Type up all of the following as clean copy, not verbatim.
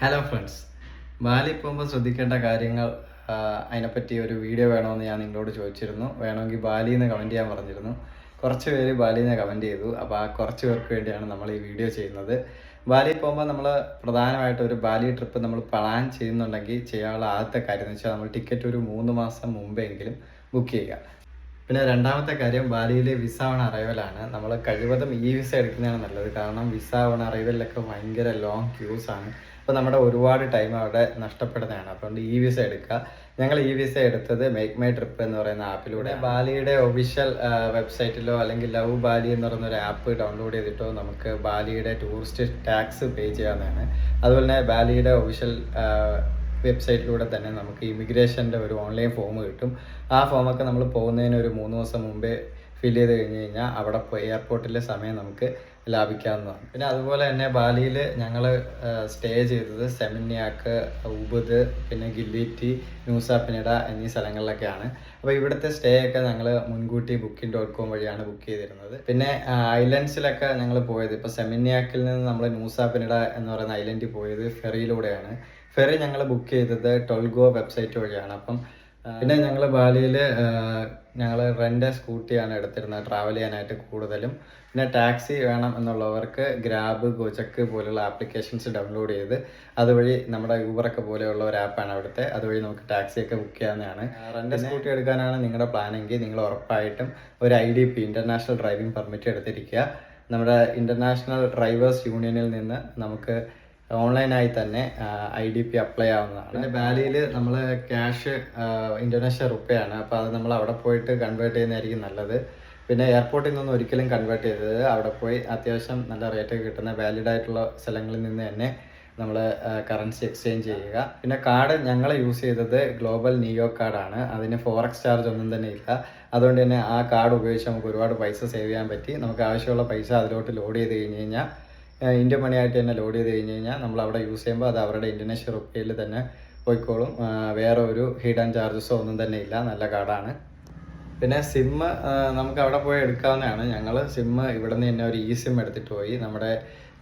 Hello friends, Bali പോകുമ്പോൾ ശ്രദ്ധിക്കേണ്ട കാര്യങ്ങൾ അതിനെപ്പറ്റി ഒരു വീഡിയോ വേണമെന്ന് ഞാൻ നിങ്ങളോട് ചോദിച്ചിരുന്നു. വേണമെങ്കിൽ ബാലിന്ന് കമൻറ്റ് ചെയ്യാൻ പറഞ്ഞിരുന്നു. കുറച്ച് പേര് ബാലിന്ന് കമൻറ്റ് ചെയ്തു. അപ്പോൾ ആ കുറച്ച് പേർക്ക് വേണ്ടിയാണ് നമ്മൾ ഈ വീഡിയോ ചെയ്യുന്നത്. ബാലി പോകുമ്പോൾ നമ്മൾ പ്രധാനമായിട്ട് ഒരു ബാലി ട്രിപ്പ് നമ്മൾ പ്ലാൻ ചെയ്യുന്നുണ്ടെങ്കിൽ ചെയ്യാനുള്ള ആദ്യത്തെ കാര്യം എന്ന് വെച്ചാൽ നമ്മൾ ടിക്കറ്റ് ഒരു 3 മാസം മുമ്പെങ്കിലും ബുക്ക് ചെയ്യുക. പിന്നെ രണ്ടാമത്തെ കാര്യം, ബാലിയിലെ വിസ ഓൺ അറൈവലാണ്. നമ്മൾ കഴിവതും ഈ വിസ എടുക്കുന്നതാണ് നല്ലത്. കാരണം വിസ ഓൺ അറൈവലിലൊക്കെ ഭയങ്കര ലോങ് ക്യൂസ് ആണ്. അപ്പോൾ നമ്മുടെ ഒരുപാട് ടൈം അവിടെ നഷ്ടപ്പെടുന്നതാണ്. അതുകൊണ്ട് ഈ വിസ എടുക്കുക. ഞങ്ങൾ ഈ വിസ എടുത്തത് മേക്ക് മൈ ട്രിപ്പ് എന്ന് പറയുന്ന ആപ്പിലൂടെ. ബാലിയുടെ ഒഫീഷ്യൽ വെബ്സൈറ്റിലോ അല്ലെങ്കിൽ ലവ് ബാലി എന്ന് പറയുന്ന ഒരു ആപ്പ് ഡൗൺലോഡ് ചെയ്തിട്ടോ നമുക്ക് ബാലിയുടെ ടൂറിസ്റ്റ് ടാക്സ് പേ ചെയ്യാവുന്നതാണ്. അതുപോലെ തന്നെ ബാലിയുടെ ഒഫീഷ്യൽ വെബ്സൈറ്റിലൂടെ തന്നെ നമുക്ക് ഇമിഗ്രേഷൻ്റെ ഒരു ഓൺലൈൻ ഫോം കിട്ടും. ആ ഫോമൊക്കെ നമ്മൾ പോകുന്നതിന് ഒരു 3 ദിവസം മുമ്പേ ഫില്ല് ചെയ്ത് കഴിഞ്ഞ് കഴിഞ്ഞാൽ അവിടെ പോയി എയർപോർട്ടിലെ സമയം നമുക്ക് ലാഭിക്കാവുന്നതാണ്. പിന്നെ അതുപോലെ തന്നെ ബാലിയിൽ ഞങ്ങൾ സ്റ്റേ ചെയ്തത് സെമിന്യാക്ക്, ഉബുദ്, പിന്നെ ഗില്ലിറ്റി, ന്യൂസാപ്പിനിഡ എന്നീ സ്ഥലങ്ങളിലൊക്കെയാണ്. അപ്പോൾ ഇവിടുത്തെ സ്റ്റേ ഒക്കെ ഞങ്ങൾ മുൻകൂട്ടി booking.com വഴിയാണ് ബുക്ക് ചെയ്തിരുന്നത്. പിന്നെ ഐലൻഡ്സിലൊക്കെ ഞങ്ങൾ പോയത്, ഇപ്പോൾ സെമിന്യാക്കിൽ നിന്ന് നമ്മൾ ന്യൂസാപ്പിനിഡ എന്ന് പറയുന്ന ഐലൻഡിൽ പോയത് ഫെറിയിലൂടെയാണ്. ഫെറി ഞങ്ങൾ ബുക്ക് ചെയ്തത് ടൊൾഗോ വെബ്സൈറ്റ് വഴിയാണ്. അപ്പം പിന്നെ ഞങ്ങൾ ബാലിയിൽ ഞങ്ങൾ റെൻ്റ് സ്കൂട്ടിയാണ് എടുത്തിരുന്നത് ട്രാവൽ ചെയ്യാനായിട്ട് കൂടുതലും. പിന്നെ ടാക്സി വേണം എന്നുള്ളവർക്ക് ഗ്രാബ്, ഗോചക്ക് പോലുള്ള ആപ്ലിക്കേഷൻസ് ഡൗൺലോഡ് ചെയ്ത് അതുവഴി നമ്മുടെ യൂബറൊക്കെ പോലെയുള്ള ഒരു ആപ്പാണ് അവിടുത്തെ, അതുവഴി നമുക്ക് ടാക്സിയൊക്കെ ബുക്ക് ചെയ്യാവുന്നതാണ്. റെൻ്റ് സ്കൂട്ടി എടുക്കാനാണ് നിങ്ങളുടെ പ്ലാനെങ്കിൽ നിങ്ങൾ ഉറപ്പായിട്ടും ഒരു IDP, ഇൻ്റർനാഷണൽ ഡ്രൈവിംഗ് പെർമിറ്റ് എടുത്തിരിക്കുക. നമ്മുടെ ഇൻ്റർനാഷണൽ ഡ്രൈവേഴ്സ് യൂണിയനിൽ നിന്ന് നമുക്ക് ഓൺലൈനായി തന്നെ IDP അപ്ലൈ ആവുന്നതാണ്. പിന്നെ ബാലിയിൽ നമ്മൾ ക്യാഷ് ഇന്തോനേഷ്യ റുപ്പയാണ്. അപ്പോൾ അത് നമ്മൾ അവിടെ പോയിട്ട് കൺവേർട്ട് ചെയ്യുന്നതായിരിക്കും നല്ലത്. പിന്നെ എയർപോർട്ടിൽ നിന്നൊന്നും ഒരിക്കലും കൺവേർട്ട് ചെയ്തത്, അവിടെ പോയി അത്യാവശ്യം നല്ല റേറ്റ് കിട്ടുന്ന വാലിഡ് ആയിട്ടുള്ള സ്ഥലങ്ങളിൽ നിന്ന് തന്നെ നമ്മൾ കറൻസി എക്സ്ചേഞ്ച് ചെയ്യുക. പിന്നെ കാർഡ് ഞങ്ങൾ യൂസ് ചെയ്തത് ഗ്ലോബൽ നിയോ കാർഡാണ്. അതിന് ഫോറക്സ് ചാർജ് ഒന്നും തന്നെ ഇല്ല. അതുകൊണ്ട് തന്നെ ആ കാർഡ് ഉപയോഗിച്ച് നമുക്ക് ഒരുപാട് പൈസ സേവ് ചെയ്യാൻ പറ്റി. നമുക്ക് ആവശ്യമുള്ള പൈസ അതിലോട്ട് ലോഡ് ചെയ്ത് കഴിഞ്ഞ് കഴിഞ്ഞാൽ ഇന്ത്യൻ മണിയായിട്ട് തന്നെ ലോഡ് ചെയ്ത് കഴിഞ്ഞ് കഴിഞ്ഞാൽ നമ്മൾ അവിടെ യൂസ് ചെയ്യുമ്പോൾ അത് അവരുടെ ഇന്തോനേഷ്യ റുപ്പിയയിൽ തന്നെ പോയിക്കോളും. വേറെ ഒരു ഹിഡൻ ചാർജസോ ഒന്നും തന്നെ ഇല്ല. നല്ല കാർഡാണ്. പിന്നെ സിമ്മ് നമുക്ക് അവിടെ പോയി എടുക്കാവുന്നതാണ്. ഞങ്ങൾ സിമ്മ് ഇവിടെ നിന്ന് തന്നെ ഒരു സിം എടുത്തിട്ട് പോയി. നമ്മുടെ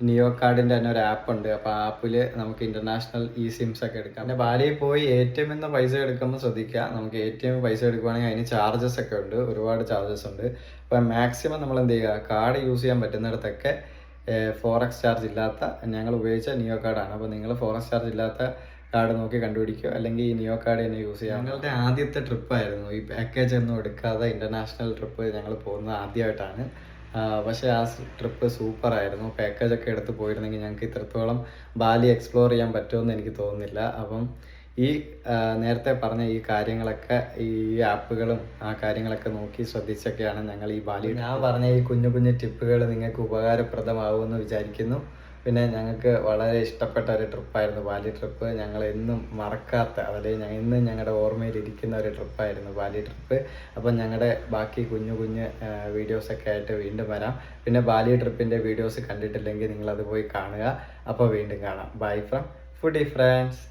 നിയോ കാർഡിൻ്റെ തന്നെ ഒരു ആപ്പ് ഉണ്ട്. അപ്പോൾ ആ ആപ്പിൽ നമുക്ക് ഇൻ്റർനാഷണൽ സിംസ് ഒക്കെ എടുക്കാം. പിന്നെ ബാലിയിൽ പോയി ATM നിന്ന് പൈസ എടുക്കുമ്പോൾ ശ്രദ്ധിക്കുക. നമുക്ക് ATM പൈസ എടുക്കുവാണെങ്കിൽ അതിന് ചാർജസ് ഒക്കെ ഉണ്ട്, ഒരുപാട് ചാർജസ് ഉണ്ട്. അപ്പോൾ മാക്സിമം നമ്മൾ എന്ത് ചെയ്യുക, കാർഡ് യൂസ് ചെയ്യാൻ പറ്റുന്നിടത്തൊക്കെ ഫോറക്സ് ചാർജ് ഇല്ലാത്ത, ഞങ്ങൾ ഉപയോഗിച്ച നിയോ കാർഡാണ്. അപ്പോൾ നിങ്ങൾ ഫോറക്സ് ചാർജ് ഇല്ലാത്ത കാർഡ് നോക്കി കണ്ടുപിടിക്കുക, അല്ലെങ്കിൽ ഈ നിയോ കാർഡ് തന്നെ യൂസ് ചെയ്യാം. ഞങ്ങളുടെ ആദ്യത്തെ ട്രിപ്പായിരുന്നു ഈ പാക്കേജ് ഒന്നും എടുക്കാതെ ഇൻ്റർനാഷണൽ ട്രിപ്പ് ഞങ്ങൾ പോകുന്നത് ആദ്യമായിട്ടാണ്. പക്ഷേ ആ ട്രിപ്പ് സൂപ്പറായിരുന്നു. പാക്കേജൊക്കെ എടുത്ത് പോയിരുന്നെങ്കിൽ ഞങ്ങൾക്ക് ഇത്രത്തോളം ബാലി എക്സ്പ്ലോർ ചെയ്യാൻ പറ്റുമെന്ന് എനിക്ക് തോന്നുന്നില്ല. അപ്പം ഈ നേരത്തെ പറഞ്ഞ ഈ കാര്യങ്ങളൊക്കെ, ഈ ആപ്പുകളും ആ കാര്യങ്ങളൊക്കെ നോക്കി ശ്രദ്ധിച്ചൊക്കെയാണ് ഞങ്ങൾ ഈ ബാലി. ഞാൻ പറഞ്ഞ ഈ കുഞ്ഞു കുഞ്ഞു ടിപ്പുകൾ നിങ്ങൾക്ക് ഉപകാരപ്രദമാകുമെന്ന് വിചാരിക്കുന്നു. പിന്നെ ഞങ്ങൾക്ക് വളരെ ഇഷ്ടപ്പെട്ട ഒരു ട്രിപ്പായിരുന്നു ബാലി ട്രിപ്പ്. ഞങ്ങൾ എന്നും മറക്കാത്ത, അല്ലെങ്കിൽ എന്നും ഞങ്ങളുടെ ഓർമ്മയിൽ ഇരിക്കുന്ന ഒരു ട്രിപ്പായിരുന്നു ബാലി ട്രിപ്പ്. അപ്പം ഞങ്ങളുടെ ബാക്കി കുഞ്ഞു കുഞ്ഞ് വീഡിയോസൊക്കെ ആയിട്ട് വീണ്ടും വരാം. പിന്നെ ബാലി ട്രിപ്പിൻ്റെ വീഡിയോസ് കണ്ടിട്ടില്ലെങ്കിൽ നിങ്ങളത് പോയി കാണുക. അപ്പോൾ വീണ്ടും കാണാം. Bye from foodie friends.